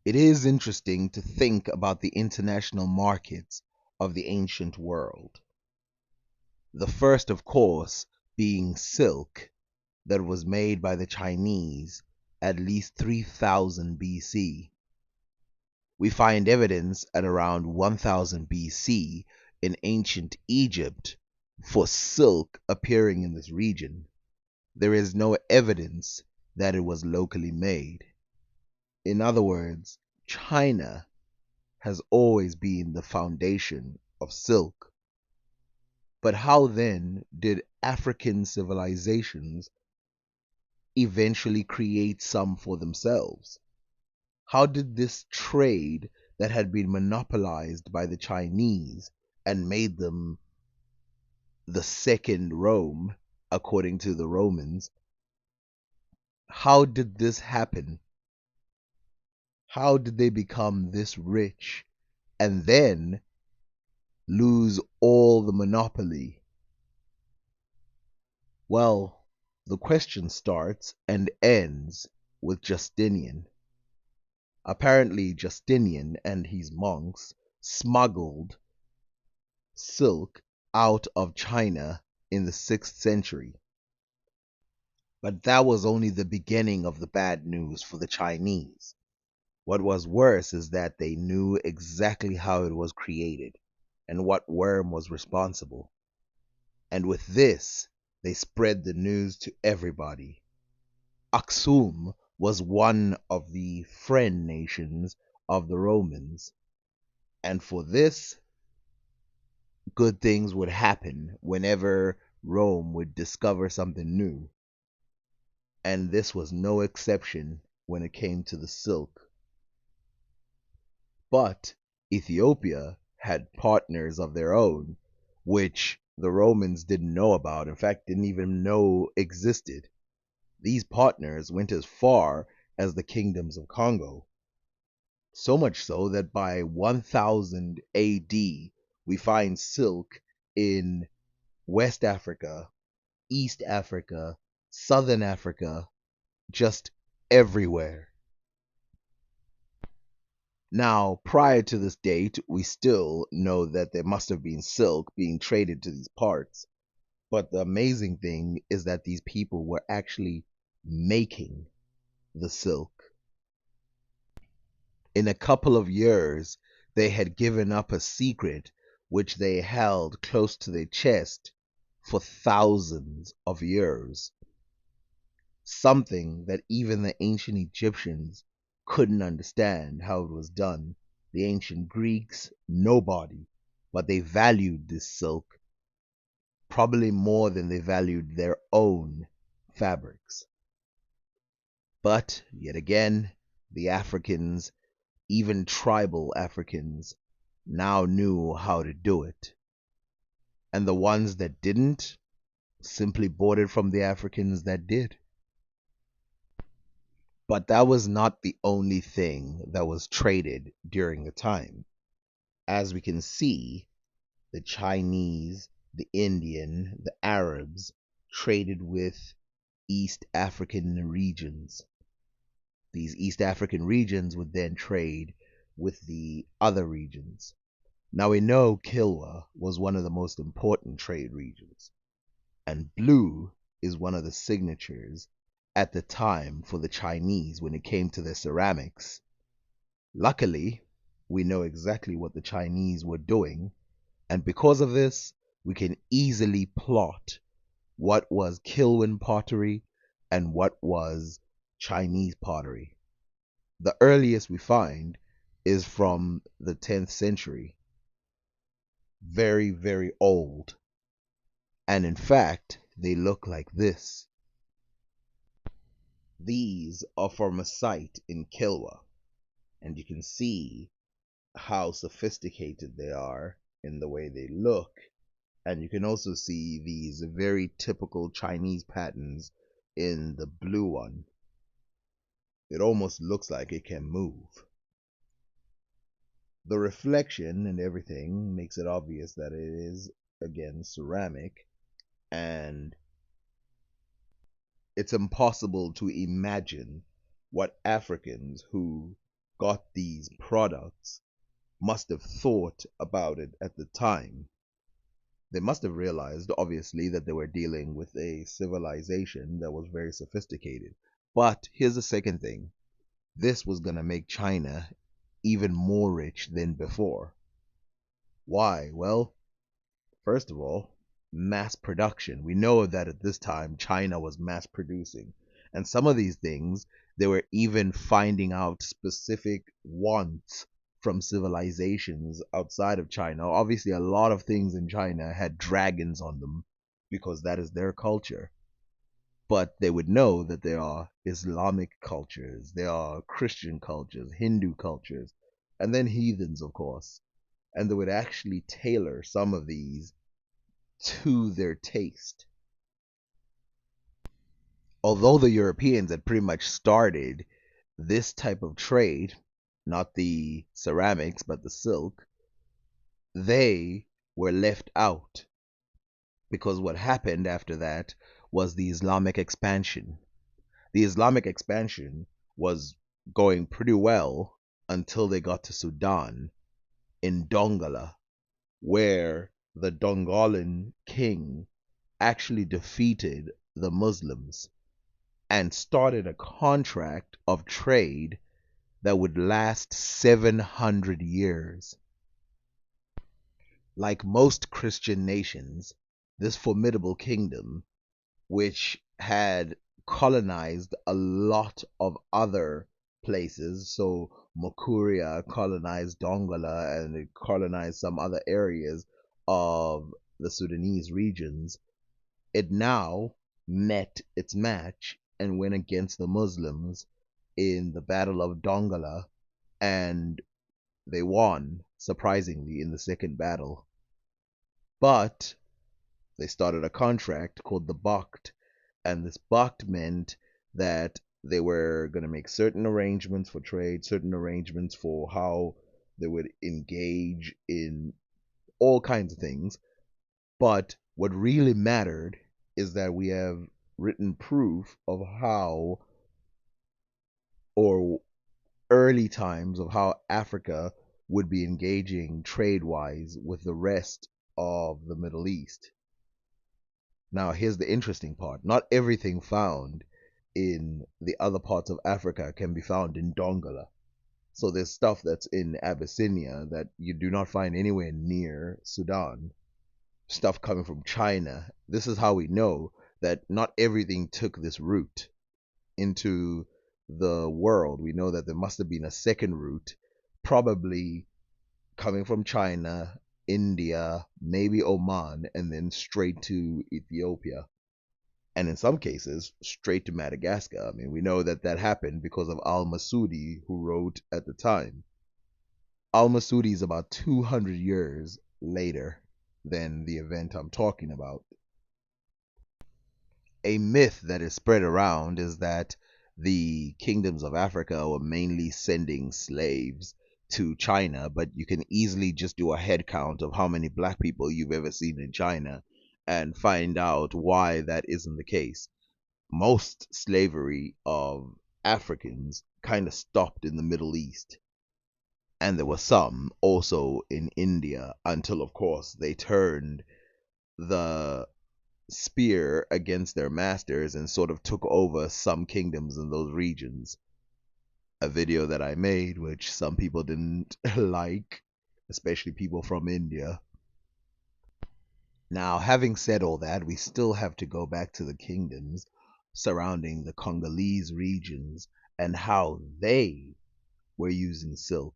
It is interesting to think about the international markets of the ancient world. The first, of course, being silk that was made by the Chinese at least 3000 BC. We find evidence at around 1000 BC in ancient Egypt for silk appearing in this region. There is no evidence that it was locally made. In other words, China has always been the foundation of silk. But how then did African civilizations eventually create some for themselves? How did this trade that had been monopolized by the Chinese and made them the second Rome, according to the Romans, how did this happen? How did they become this rich and then lose all the monopoly? Well, the question starts and ends with Justinian. Apparently, Justinian and his monks smuggled silk out of China in the 6th century. But that was only the beginning of the bad news for the Chinese. What was worse is that they knew exactly how it was created and what worm was responsible. And with this, they spread the news to everybody. Aksum was one of the friend nations of the Romans, and for this, good things would happen whenever Rome would discover something new. And this was no exception when it came to the silk. But Ethiopia had partners of their own, which the Romans didn't know about, in fact, didn't even know existed. These partners went as far as the kingdoms of Congo. So much so that by 1000 AD, we find silk in West Africa, East Africa, Southern Africa, just everywhere. Now, prior to this date, we still know that there must have been silk being traded to these parts. But the amazing thing is that these people were actually making the silk. In a couple of years, they had given up a secret which they held close to their chest for thousands of years. Something that even the ancient Egyptians couldn't understand how it was done. The ancient Greeks, nobody. But they valued this silk probably more than they valued their own fabrics. But yet again, the Africans, even tribal Africans, now knew how to do it. And the ones that didn't simply bought it from the Africans that did. But that was not the only thing that was traded during the time. As we can see, the Chinese, the Indian, the Arabs traded with East African regions. These East African regions would then trade with the other regions. Now we know Kilwa was one of the most important trade regions, and blue is one of the signatures at the time for the Chinese when it came to their ceramics. Luckily, we know exactly what the Chinese were doing, and because of this, we can easily plot what was Kilwan pottery and what was Chinese pottery. The earliest we find is from the 10th century. Very, very old. And in fact, they look like this. These are from a site in Kilwa, and you can see how sophisticated they are in the way they look. And you can also see these very typical Chinese patterns in the blue one. It almost looks like it can move. The reflection and everything makes it obvious that it is, again, ceramic, and it's impossible to imagine what Africans who got these products must have thought about it at the time. They must have realized, obviously, that they were dealing with a civilization that was very sophisticated. But here's the second thing: this was going to make China even more rich than before. Why? Well, first of all, mass production. We know that at this time China was mass producing. And some of these things, they were even finding out specific wants from civilizations outside of China. Obviously, a lot of things in China had dragons on them because that is their culture. But they would know that there are Islamic cultures, there are Christian cultures, Hindu cultures, and then heathens, of course. And they would actually tailor some of these to their taste. Although the Europeans had pretty much started this type of trade, not the ceramics, but the silk, they were left out because what happened after that was the Islamic expansion. The Islamic expansion was going pretty well until they got to Sudan in Dongola, where the Dongolan king actually defeated the Muslims and started a contract of trade that would last 700 years. Like most Christian nations, this formidable kingdom, which had colonized a lot of other places, so Makuria colonized Dongola and it colonized some other areas of the Sudanese regions, it now met its match and went against the Muslims in the Battle of Dongola, and they won, surprisingly, in the second battle. But they started a contract called the Bacht, and this Bacht meant that they were going to make certain arrangements for trade, certain arrangements for how they would engage in all kinds of things. But what really mattered is that we have written proof of how, or early times of how Africa would be engaging trade wise with the rest of the Middle East. Now, here's the interesting part: not everything found in the other parts of Africa can be found in Dongola. So there's stuff that's in Abyssinia that you do not find anywhere near Sudan, stuff coming from China. This is how we know that not everything took this route into the world. We know that there must have been a second route, probably coming from China, India, maybe Oman, and then straight to Ethiopia. And in some cases, straight to Madagascar. I mean, we know that that happened because of Al Masudi, who wrote at the time. Al Masudi is about 200 years later than the event I'm talking about. A myth that is spread around is that the kingdoms of Africa were mainly sending slaves to China, but you can easily just do a head count of how many black people you've ever seen in China and find out why that isn't the case. Most slavery of Africans kind of stopped in the Middle East, and there was some also in India until, of course, they turned the spear against their masters and sort of took over some kingdoms in those regions. A video that I made, which some people didn't like, especially people from India. Now, having said all that, we still have to go back to the kingdoms surrounding the Congolese regions and how they were using silk.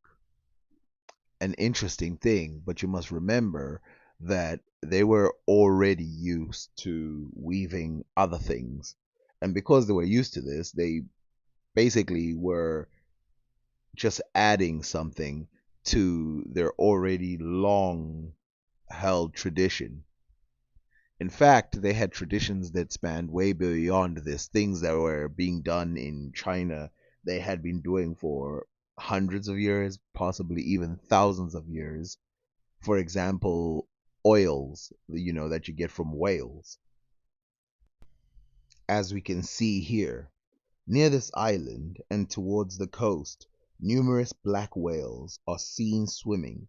An interesting thing, but you must remember that they were already used to weaving other things. And because they were used to this, they basically were just adding something to their already long held tradition. In fact, they had traditions that spanned way beyond this, things that were being done in China they had been doing for hundreds of years, possibly even thousands of years. For example, oils, that you get from whales. As we can see here, near this island and towards the coast, Numerous black whales are seen swimming.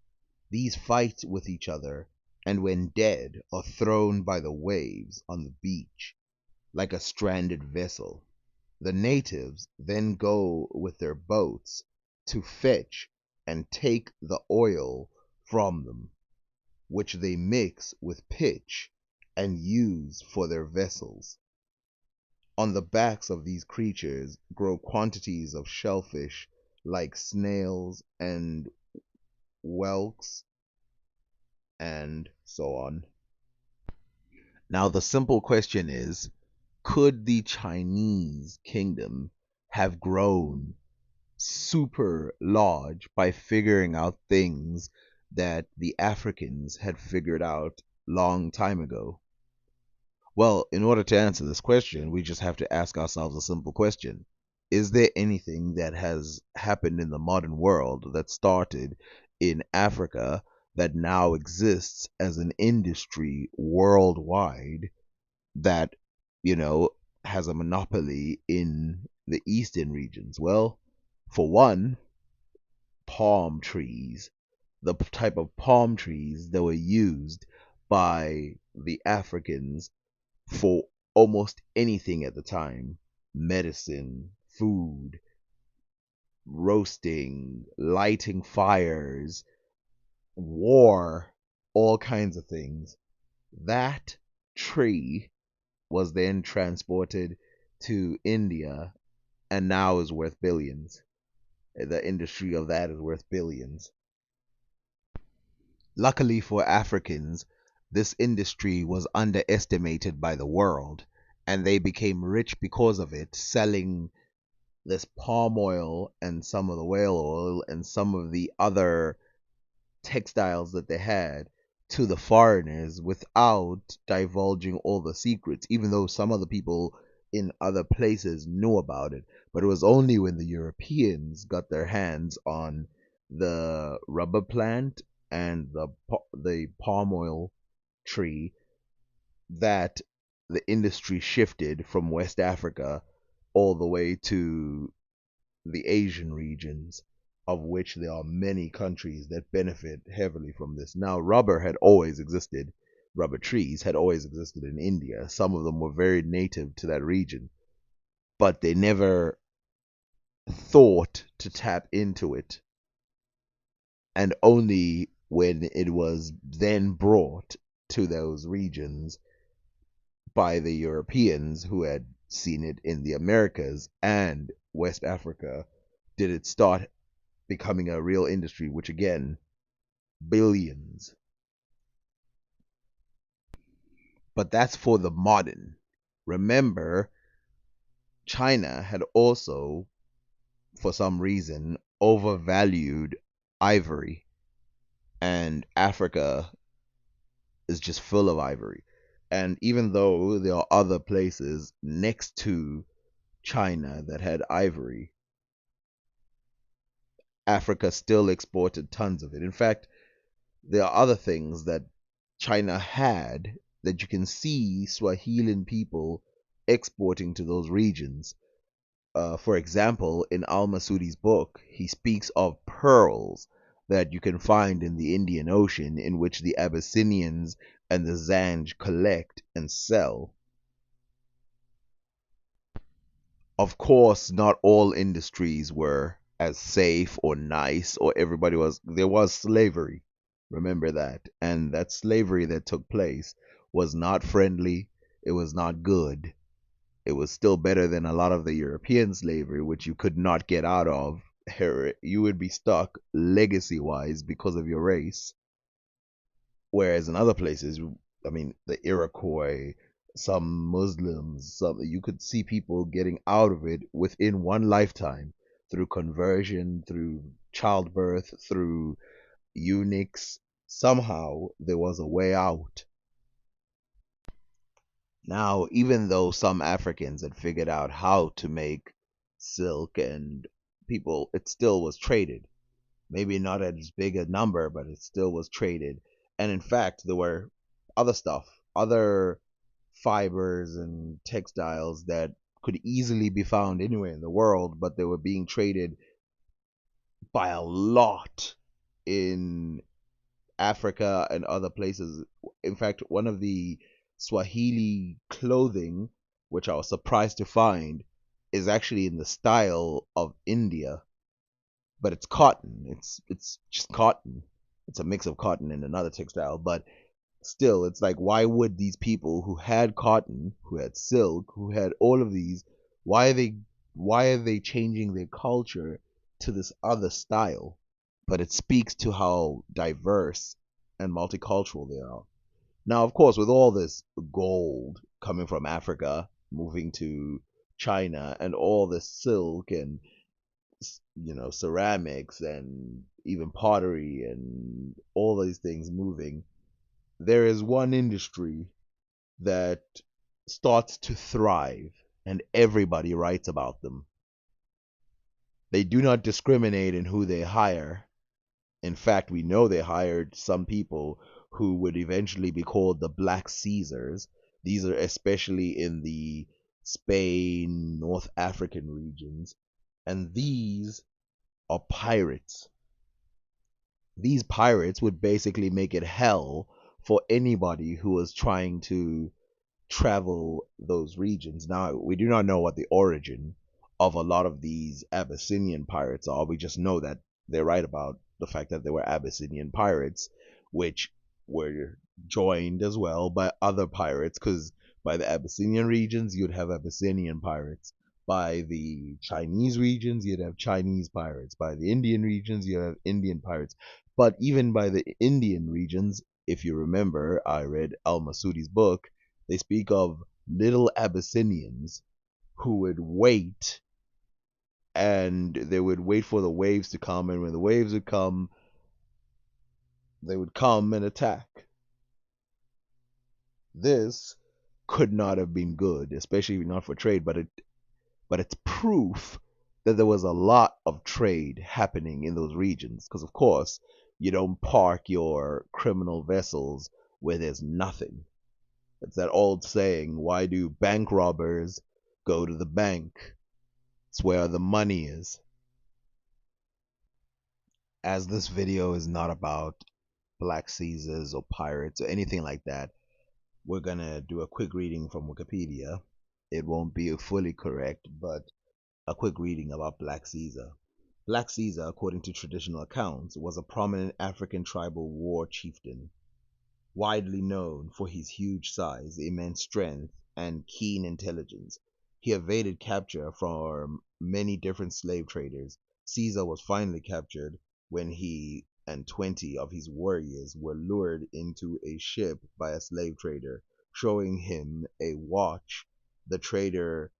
These fight with each other, and when dead are thrown by the waves on the beach like a stranded vessel. The natives then go with their boats to fetch and take the oil from them, which they mix with pitch and use for their vessels. On the backs of these creatures grow quantities of shellfish like snails and whelks and so on. Now, the simple question is, could the Chinese kingdom have grown super large by figuring out things that the Africans had figured out long time ago? Well, in order to answer this question, we just have to ask ourselves a simple question. Is there anything that has happened in the modern world that started in Africa that now exists as an industry worldwide that, you know, has a monopoly in the eastern regions? Well, for one, palm trees, the type of palm trees that were used by the Africans for almost anything at the time: medicine, food, roasting, lighting fires, war, all kinds of things. That tree was then transported to India and now is worth billions. The industry of that is worth billions. Luckily for Africans, this industry was underestimated by the world, and they became rich because of it, selling this palm oil and some of the whale oil and some of the other textiles that they had to the foreigners without divulging all the secrets, even though some of the people in other places knew about it. But it was only when the Europeans got their hands on the rubber plant and the palm oil tree that the industry shifted from West Africa all the way to the Asian regions, of which there are many countries that benefit heavily from this. Now, rubber trees had always existed in India. Some of them were very native to that region, but they never thought to tap into it. And only when it was then brought to those regions by the Europeans who had seen it in the Americas and West Africa did it start becoming a real industry, which again, billions. But that's for the modern. Remember, China had also, for some reason, overvalued ivory, and Africa is just full of ivory. And even though there are other places next to China that had ivory, Africa still exported tons of it. In fact, there are other things that China had that you can see Swahilian people exporting to those regions. For example, in Al Masudi's book, he speaks of pearls that you can find in the Indian Ocean, in which the Abyssinians and the Zanj collect and sell. Of course, not all industries were as safe or nice, or everybody was. There was slavery. Remember that. And that slavery that took place was not friendly. It was not good. It was still better than a lot of the European slavery, which you could not get out of. You would be stuck legacy wise because of your race. Whereas in other places, I mean, the Iroquois, some Muslims, some you could see people getting out of it within one lifetime through conversion, through childbirth, through eunuchs. Somehow there was a way out. Now, even though some Africans had figured out how to make silk and people, it still was traded. Maybe not as big a number, but it still was traded. And in fact, there were other stuff, other fibers and textiles that could easily be found anywhere in the world, but they were being traded by a lot in Africa and other places. In fact, one of the Swahili clothing, which I was surprised to find, is actually in the style of India, but it's cotton. It's just cotton. It's a mix of cotton and another textile, but still, it's like, why would these people who had cotton, who had silk, who had all of these, why are they why are they changing their culture to this other style? But it speaks to how diverse and multicultural they are. Now, of course, with all this gold coming from Africa, moving to China, and all this silk and ceramics and even pottery and all these things moving, there is one industry that starts to thrive and everybody writes about them. They do not discriminate in who they hire. In fact, we know they hired some people who would eventually be called the Black Caesars. These are especially in the Spain, North African regions. And these are pirates. These pirates would basically make it hell for anybody who was trying to travel those regions. Now, we do not know what the origin of a lot of these Abyssinian pirates are. We just know that they're right about the fact that they were Abyssinian pirates, which were joined as well by other pirates, because by the Abyssinian regions, you'd have Abyssinian pirates. By the Chinese regions, you'd have Chinese pirates. By the Indian regions, you'd have Indian pirates. But even by the Indian regions, if you remember, I read Al Masudi's book, they speak of little Abyssinians who would wait, and they would wait for the waves to come, and when the waves would come, they would come and attack. This could not have been good, especially not for trade, but it's proof that there was a lot of trade happening in those regions, because of course you don't park your criminal vessels where there's nothing. It's that old saying, why do bank robbers go to the bank? It's where the money is. As this video is not about Black Caesars or pirates or anything like that, we're gonna do a quick reading from Wikipedia. It won't be fully correct, but a quick reading about Black Caesar. Black Caesar, according to traditional accounts, was a prominent African tribal war chieftain, widely known for his huge size, immense strength, and keen intelligence. He evaded capture from many different slave traders. Caesar was finally captured when he and 20 of his warriors were lured into a ship by a slave trader. Showing him a watch, the trader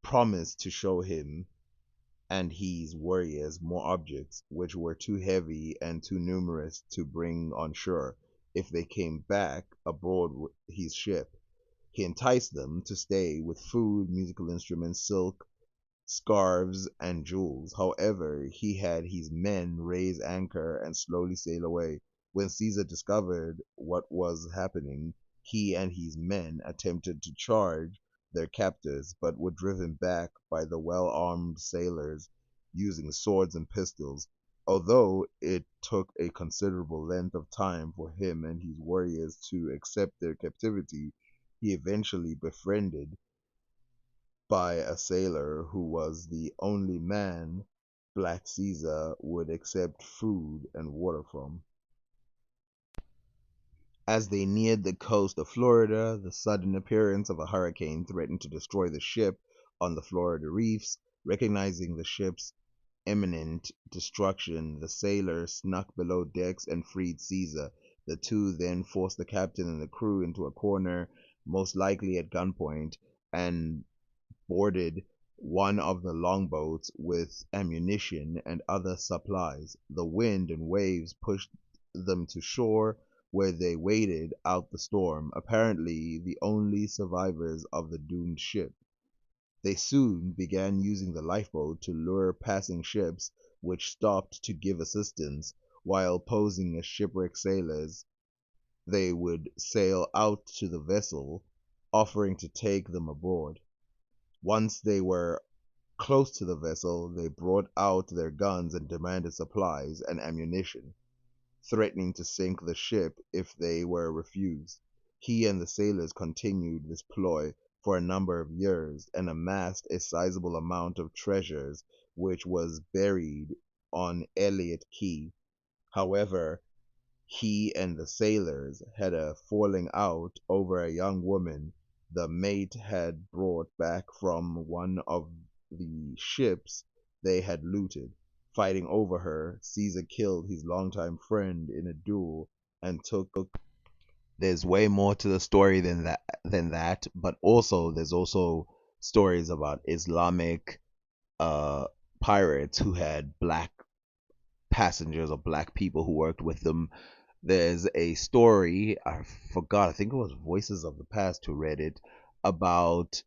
promised to show him and his warriors more objects, which were too heavy and too numerous to bring on shore if they came back aboard his ship. He enticed them to stay with food, musical instruments, silk, scarves, and jewels. However, he had his men raise anchor and slowly sail away. When Caesar discovered what was happening, he and his men attempted to charge their captors, but were driven back by the well-armed sailors using swords and pistols. Although it took a considerable length of time for him and his warriors to accept their captivity, he eventually befriended by a sailor who was the only man Black Caesar would accept food and water from. As they neared the coast of Florida, the sudden appearance of a hurricane threatened to destroy the ship on the Florida reefs. Recognizing the ship's imminent destruction, the sailor snuck below decks and freed Caesar. The two then forced the captain and the crew into a corner, most likely at gunpoint, and boarded one of the longboats with ammunition and other supplies. The wind and waves pushed them to shore, where they waited out the storm, apparently the only survivors of the doomed ship. They soon began using the lifeboat to lure passing ships, which stopped to give assistance. While posing as shipwrecked sailors, they would sail out to the vessel, offering to take them aboard. Once they were Close to the vessel, they brought out their guns and demanded supplies and ammunition, threatening to sink the ship if they were refused. He and the sailors continued this ploy for a number of years and amassed a sizable amount of treasures which was buried on Elliot Key. However, he and the sailors had a falling out over a young woman the mate had brought back from one of the ships they had looted. Fighting over her, Caesar killed his longtime friend in a duel and took. There's way more to the story than that, but also there's also stories about Islamic uh pirates who had black passengers or black people who worked with them. There's a story, I forgot, I think it was Voices of the Past who read it, about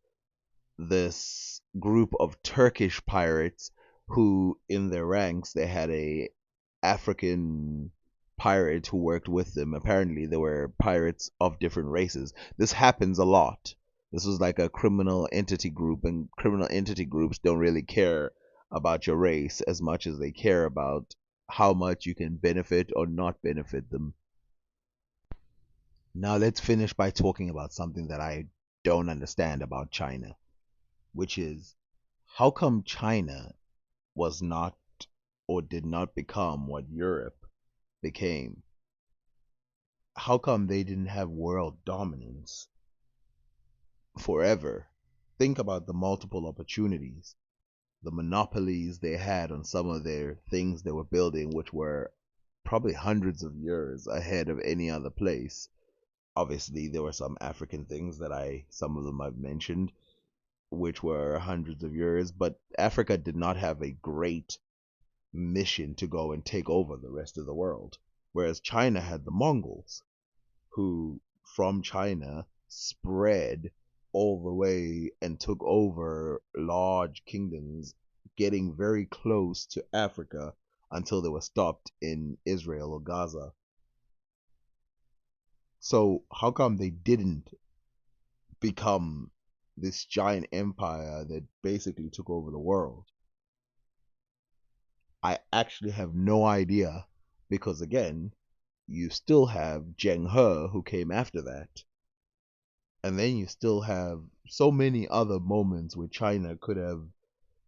this group of Turkish pirates who, in their ranks, they had a African pirate who worked with them. Apparently, there were pirates of different races. This happens a lot. This was like a criminal entity group, and criminal entity groups don't really care about your race as much as they care about how much you can benefit or not benefit them. Now, let's finish by talking about something that I don't understand about China, which is how come China was not or did not become what Europe became? How come they didn't have world dominance forever? Think about the multiple opportunities, the monopolies they had on some of their things they were building, which were probably hundreds of years ahead of any other place. Obviously, there were some African things that some of them I've mentioned, which were hundreds of years, but Africa did not have a great mission to go and take over the rest of the world. Whereas China had the Mongols, who from China spread all the way and took over large kingdoms, getting very close to Africa until they were stopped in Israel or Gaza. So, how come they didn't become this giant empire that basically took over the world? I actually have no idea because, again, you still have Zheng He who came after that. And then you still have so many other moments where China could have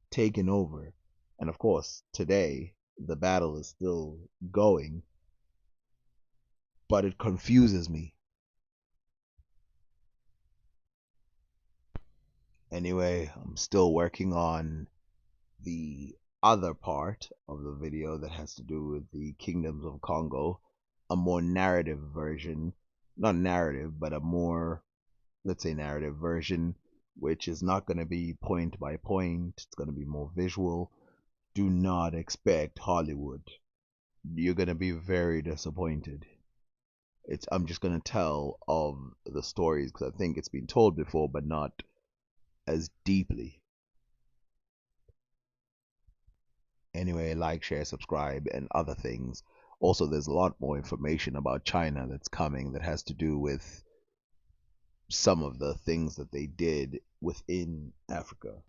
taken over. And of course, today, the battle is still going, but it confuses me. Anyway, I'm still working on the other part of the video that has to do with the kingdoms of Congo, a more narrative version, not narrative, but a more, let's say, narrative version, which is not going to be point by point. It's going to be more visual. Do not expect Hollywood. You're going to be very disappointed. I'm just going to tell of the stories because I think it's been told before, but not as deeply. Anyway, like, share, subscribe, and other things. Also, there's a lot more information about China that's coming that has to do with some of the things that they did within Africa.